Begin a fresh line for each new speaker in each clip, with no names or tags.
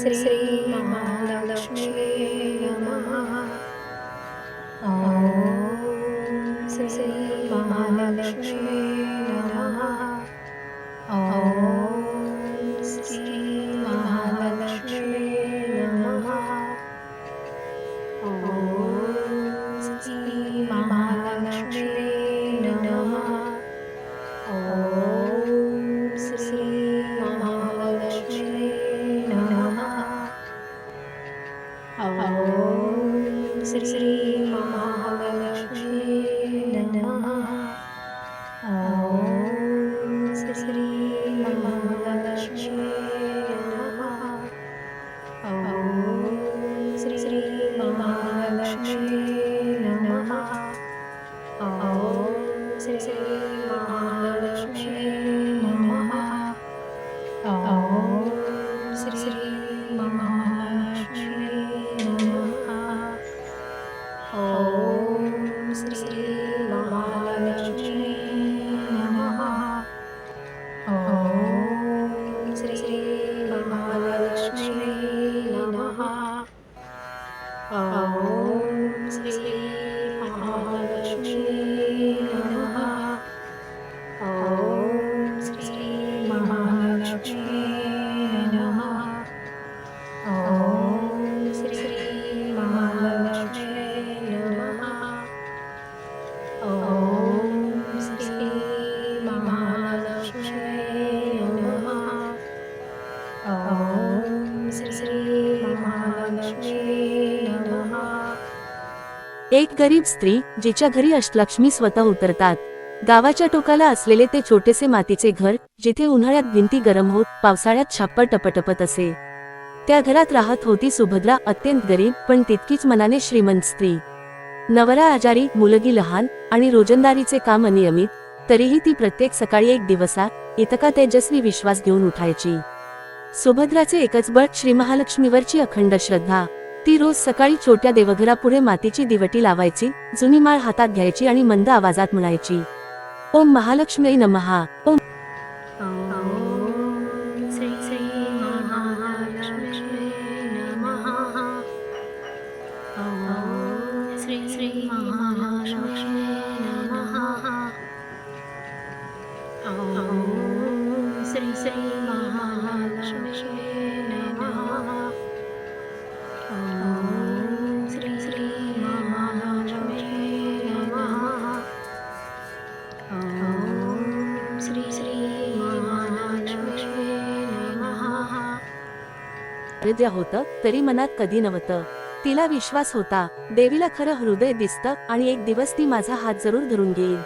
श्री महालक्ष्मी नमः। ॐ श्री महालक्ष्मी नमः। ॐ श्री महालक्ष्मी नमः। ॐ श्री महालक्ष्मी नमः। ॐ श्री महालक्ष्मी नमः। ॐ श्री महालक्ष्मी नमः। ॐ श्री महालक्ष्मी नमः। ॐ श्री महालक्ष्मी नमः। ॐ श्री महालक्ष्मी नमः। ॐ श्री महालक्ष्मी नमः। ॐ श्री महालक्ष्मी नमः। ॐ श्री महालक्ष्मी नमः। ॐ श्री महालक्ष्मी नमः। ॐ श्री महालक्ष्मी नमः। ॐ श्री महालक्ष्मी नमः। ॐ श्री महालक्ष्मी नमः। ॐ श्री महालक्ष्मी नमः।
एक गरीब स्त्री जिच्या घरी अष्टलक्ष्मी स्वतः उतरतात। गावाच्या टोकाला असलेले ते छोटेसे मातीचे घर, जिथे उन्हाळ्यात भिंती गरम होत पावसाळ्यात छाप्पर टपटपत असे, त्या घरात राहत होती सुभद्रा, अत्यंत गरीब पण तितकीच मनाने श्रीमंत स्त्री। नवरा आजारी, मुलगी लहान आणि रोजंदारीचे काम अनियमित, तरीही ती प्रत्येक सकाळी एक दिवसा इतका तेजस्वी विश्वास घेऊन उठायची। सुभद्राचे एकच बळ, श्री महालक्ष्मीवरची अखंड श्रद्धा। ती रोज सकाळी छोट्या देवघरापुढे मातीची दिवटी लावायची, जुनी माळ हातात घ्यायची आणि मंद आवाजात म्हणायची, ओम महालक्ष्मी नमः। ओम
श्री महालक्ष्मी नमः। श्री महालक्ष्मी नमः। श्री महालक्ष्मी नमः। श्री महालक्ष्मी नमः। श्री महालक्ष्मी नमः।
हृदय होतं तरी मनात कधी नव्हतं। तिला विश्वास होता, देवीला खरं हृदय दिसतं आणि एक दिवस ती माझा हात जरूर धरून घेईल।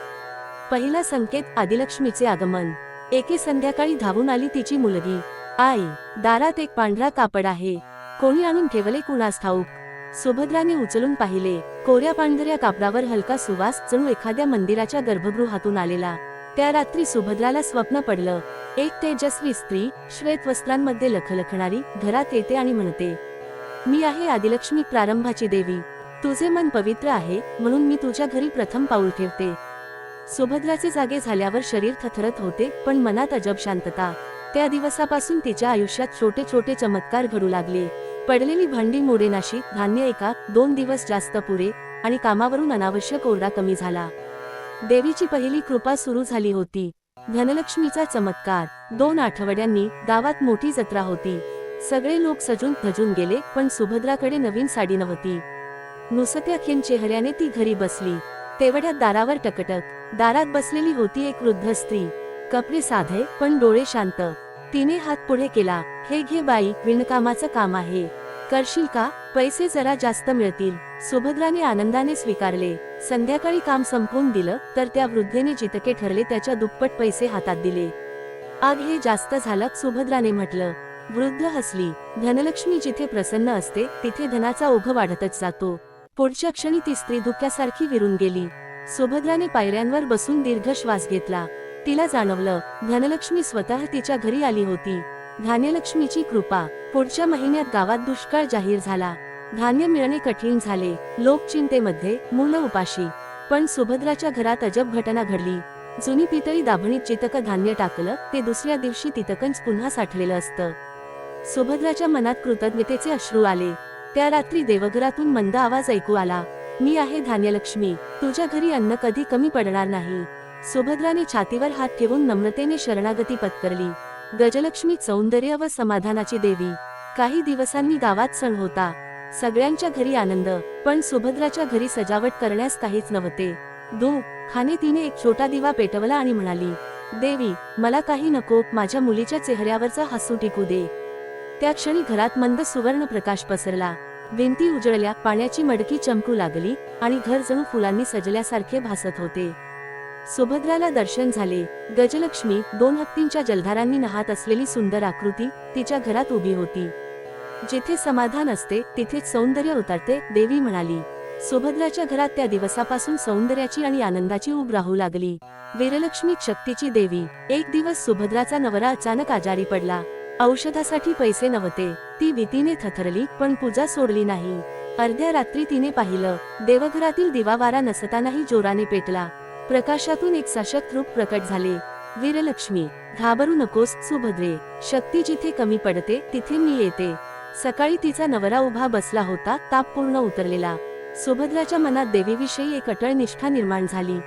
पहिला संकेत, आदिलक्ष्मीचे आगमन। एके संध्याकाळी धावून आली तिची मुलगी, आई, दारात एक पांढरा कापड आहे, कोणी आणून ठेवले कुणास ठाऊक। सुभद्राने उचलून पाहिले, कोऱ्या पांढऱ्या कापडावर हलका सुवास, जणू एखाद्या मंदिराच्या गर्भगृहातून आलेला। त्या रात्री सुभद्राला स्वप्न पडलं, एक तेजस्वी स्त्री श्वेत वस्त्रांमध्ये लखलखणारी घरात येते आणि म्हणते, मी आहे आदिलक्ष्मी, प्रारंभाची देवी, तुझे मन पवित्र आहे म्हणून मी तुझ्या घरी प्रथम पाऊल ठेवते। सुभद्राचे जागे झाल्यावर शरीर थरथरत होते, पण मनात अजब शांतता। त्या दिवसापासून तिच्या आयुष्यात छोटे छोटे चमत्कार घडू लागले। पडलेली भांडी मोडेनाशी, धान्य एका दोन दिवस जास्त पुरे आणि कामावरून अनावश्यक ओरडा कमी झाला। देवीची पहिली कृपा सुरू झाली होती। धनलक्ष्मीचा चमत्कार। 2 आठवड्यांनी गावात मोठी जत्रा होती। सगळे लोक सजून धजून गेले, पण सुभद्राकडे नवीन साडी नव्हती। नुसत्या खीन चेहऱ्याने ती घरी बसली। तेवढ्यात दारावर टकटक। दारात बसलेली होती एक वृद्ध स्त्री, कपडे साधे पण डोळे शांत। तिने हात पुढे केला, हे घे बाई, विणकामाचं काम आहे, करशील का? पैसे जरा जास्त मिळतील। सुभद्राने आनंदाने स्वीकारले। संध्याकाळी काम संपवून दिलं तर त्या वृद्धेने जितके ठरले त्याच्या दुप्पट पैसे हातात दिले। आग हे जास्त झालं, सुभद्राने म्हटलं। वृद्ध हसली, धनलक्ष्मी जिथे प्रसन्न असते तिथे धनाचा ओघ वाढतच जातो। पुढच्या क्षणी ती स्त्री धुक्यासारखी विरून गेली। सुभद्राने पायऱ्यांवर बसून दीर्घ श्वास घेतला। तिला जाणवलं, धनलक्ष्मी स्वतः तिच्या घरी आली होती। धान्यलक्ष्मीची कृपा। पुढच्या महिन्यात गावात दुष्काळ जाहीर झाला। धान्य मिळणे कठीण झाले, लोक चिंतेमध्ये, मुलं उपाशी। पण सुभद्राच्या घरात अजब घटना घडली। जुनी पितळी दाभणीत जितकं धान्य टाकलं ते दुसऱ्या दिवशी तितकंच पुन्हा साठलेलं असतं। सुभद्राच्या मनात कृतज्ञतेचे अश्रू आले. त्या रात्री देवघरातून मंद आवाज ऐकू आला, मी आहे धान्यलक्ष्मी, तुझ्या घरी अन्न कधी कमी पडणार नाही. सुभद्राने छातीवर हात ठेवून नम्रतेने शरणागती पत्करली. गजलक्ष्मी सौंदर्य व समाधानाची देवी. काही दिवसांनी गावात सण होता. सगळ्यांच्या घरी आनंद, पण सुभद्राच्या घरी सजावट करण्यास काहीच नव्हते. खाने तिने एक छोटा दिवा पेटवला आणि म्हणाली, देवी, मला काही नको, माझ्या मुलीच्या चेहऱ्यावरचा हसू टिकू दे. त्या क्षणी घरात मंद सुवर्ण प्रकाश पसरला. भिंती उजळल्या, पाण्याची मडकी चमकू लागली आणि घर जणू फुलांनी सजल्यासारखे भासत होते. सुभद्राला दर्शन झाले. गजलक्ष्मी 2 हत्तींच्या जलधारांनी नहात असलेली सुंदर आकृती तिच्या घरात उभी होती. जिथे समाधान असते तिथेच सौंदर्य उतरते, देवी म्हणाली. सुभद्राच्या घरात त्या दिवसापासून सौंदर्याची आणि आनंदाची ऊब राहू लागली. वीरलक्ष्मी शक्तीची देवी. एक दिवस सुभद्राचा नवरा अचानक आजारी पडला. औषधासाठी पैसे नव्हते. ती भीतीने थरथरली, पण पूजा सोडली नाही. अर्ध्या रात्री तिने पाहिलं, देवघरातील दिवा वारा नसतानाही जोराने पेटला. प्रकाशातून एक सशक्त रूप प्रकट झाले. वीरलक्ष्मी, घाबरू नकोस सुभद्रे, शक्ती जिथे कमी पडते तिथे मी येते. सकाळी तिचा नवरा उभा बसला होता, ताप पूर्ण उतरलेला. सुभद्राच्या मनात देवीविषयी एक अटळ निष्ठा निर्माण झाली.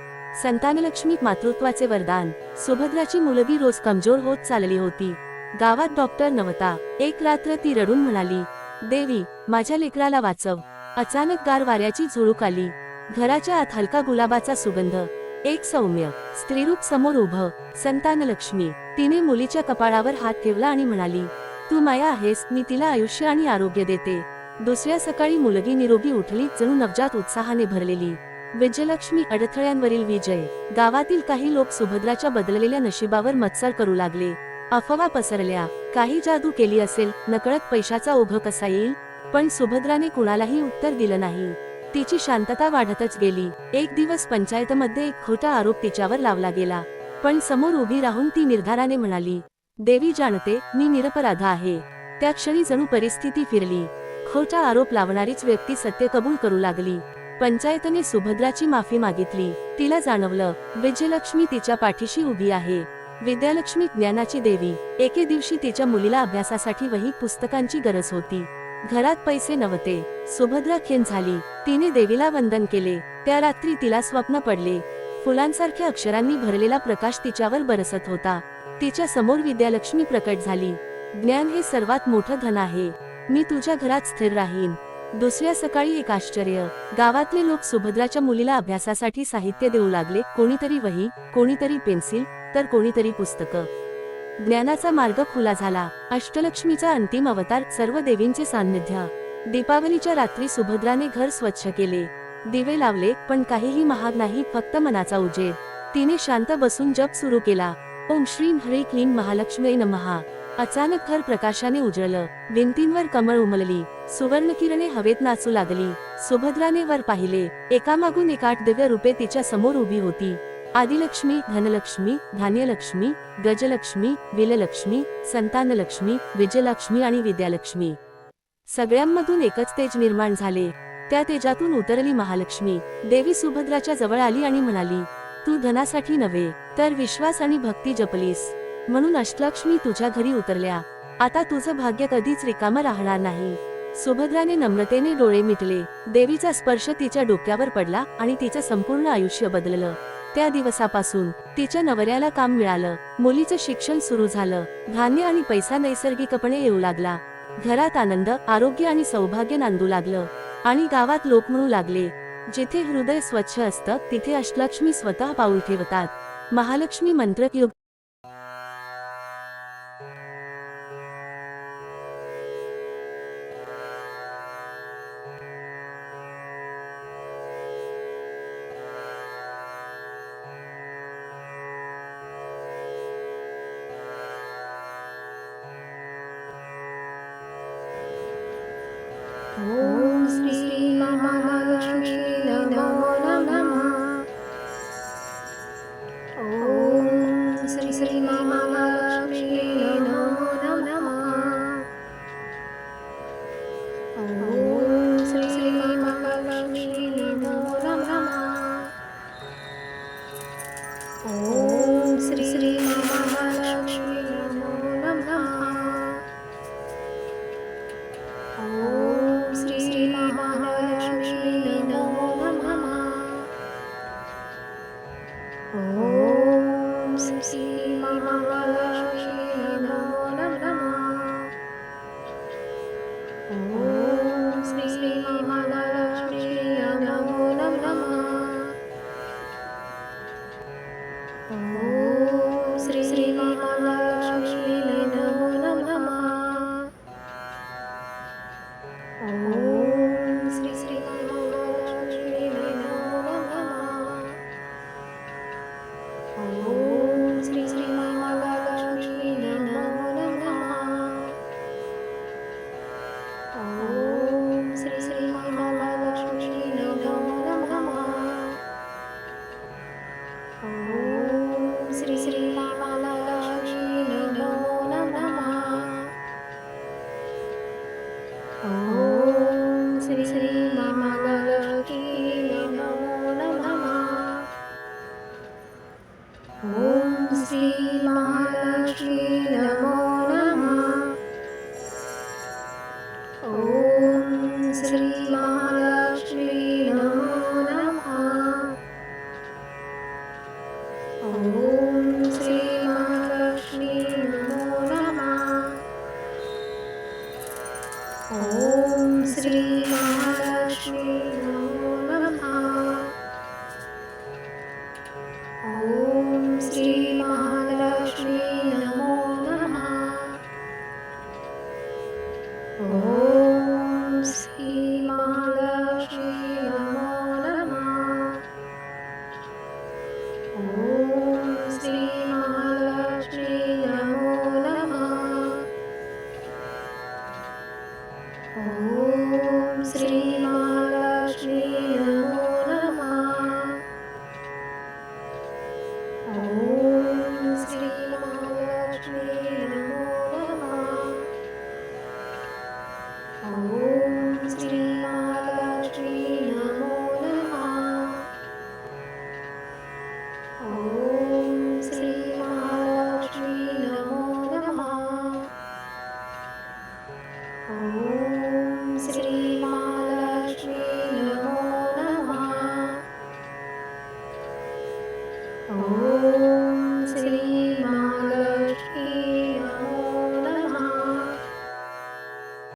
संतानलक्ष्मी, मातृत्वाचे वरदान. सुभद्राची मुलगी रोज कमजोर होत चालली होती. गावात डॉक्टर नव्हता. एक रात्र ती रडून म्हणाली, देवी, माझ्या लेकराला वाचव. अचानक गार वाऱ्याची झुळूक आली. घराच्या आत हलका गुलाबाचा सुगंध. एक सौम्य स्त्रीरूप समोर उभं. संतानलक्ष्मी. तिने मुलीच्या कपाळावर हात ठेवला आणि म्हणाली, तू माया आहेस, मी तिला आयुष्य आणि आरोग्य देते. दुसऱ्या सकाळी मुलगी निरोगी उठली, जणू नवजात उत्साहाने भरलेली. विजयलक्ष्मी, अडथळ्यांवरील विजय. गावातील काही लोक सुभद्राच्या बदललेल्या नशिबावर मत्सर करू लागले. अफवा पसरल्या, काही जादू केली असेल, नकळत पैशाचा ओघ कसा येईल. पण सुभद्राने कुणालाही उत्तर दिलं नाही. तिची शांतता वाढतच गेली. एक दिवस पंचायतमध्ये एक खोटा आरोप तिच्यावर लावला गेला. पण समोर उभी राहून ती निर्धाराने म्हणाली, देवी जाणते, मी निरपराध आहे. त्या क्षणी जणू परिस्थिती फिरली. खोटा आरोप लावणारीच व्यक्ती सत्य कबूल करू लागली. पंचायतने सुभद्राची माफी मागितली. तिला जाणवलं, विजयलक्ष्मी तिच्या पाठीशी उभी आहे. विद्यालक्ष्मी, ज्ञानाची देवी. एके दिवशी तिच्या मुलीला अभ्यासासाठी वही पुस्तकांची गरज होती. घरात पैसे नव्हते. सुभद्रा खिन्न झाली. तिने देवीला वंदन केले. त्या रात्री तिला स्वप्न पडले. फुलांसारख्या अक्षरांनी भरलेला प्रकाश तिच्यावर बरसत होता. तिच्या समोर विद्यालक्ष्मी प्रकट झाली. ज्ञान हे सर्वात मोठं धन आहे. मी तुझ्या घरात स्थिर राहीन. दुसऱ्या सकाळी एक आश्चर्य. गावातले लोक सुभद्राच्या मुलीला अभ्यासासाठी साहित्य देऊ लागले. कोणीतरी वही, कोणीतरी पेन्सिल, तर कोणीतरी पुस्तकं. ज्ञानाचा मार्ग खुला झाला. अष्टलक्ष्मीचा अंतिम अवतार, सर्व देवींचे सान्निध्य. दीपावलीच्या रात्री सुभद्राने घर स्वच्छ केले. दिवे लावले, पण काहीही महाग नाही, फक्त मनाचा उजेड. तिने शांत बसून जप सुरू केला. ओम श्रीं ह्रीं क्लीं महालक्ष्मी नमः. अचानक घर प्रकाशाने उजळलं. भिंतींवर कमळ उमलली. सुवर्णकिरणे हवेत नाचू लागली. सुभद्राने वर पाहिले. एकामागून एक 8 दिव्य रूपे तिच्या समोर उभी होती. आदिलक्ष्मी, धनलक्ष्मी, धान्यलक्ष्मी, गजलक्ष्मी, वीरलक्ष्मी, संतानलक्ष्मी, विजयलक्ष्मी आणि विद्यालक्ष्मी. सगळ्यांमधून एकच तेज निर्माण झाले. त्या तेजातून उतरली महालक्ष्मी. देवी सुभद्राच्या जवळ आली आणि म्हणाली, तू धनासाठी नव्हे, तर विश्वास आणि भक्ती जपलीस, म्हणून अष्टलक्ष्मी तुझ्या घरी उतरल्या. आता तुझं भाग्य कधीच रिकामं राहणार नाही. सुभद्राने नम्रतेने डोळे मिटले. देवीचा स्पर्श तिच्या डोक्यावर पडला आणि तिचं संपूर्ण आयुष्य बदललं. त्या दिवसापासून तिच्या नवऱ्याला काम मिळालं. मुलीचं शिक्षण सुरू झालं. धान्य आणि पैसा नैसर्गिकपणे येऊ लागला. घरात आनंद, आरोग्य आणि सौभाग्य नांदू लागलं. आणि गावात लोक म्हणू लागले, जिथे हृदय स्वच्छ असतं तिथे अष्टलक्ष्मी स्वतः पाऊल ठेवतात. महालक्ष्मी मंत्र युग.
ओम श्री महालक्ष्मी नमो नमः. ओम श्री महालक्ष्मी नमो नमः. ओम श्री महालक्ष्मी नमो नमः. ओम श्री महालक्ष्मी नमो नमः. ॐ श्री महालक्ष्मी नमो नमः। ॐ श्री महालक्ष्मी नमो नमः। ॐ श्री महालक्ष्मी नमो नमः। ॐ श्री महालक्ष्मी नमो नमः। ॐ श्री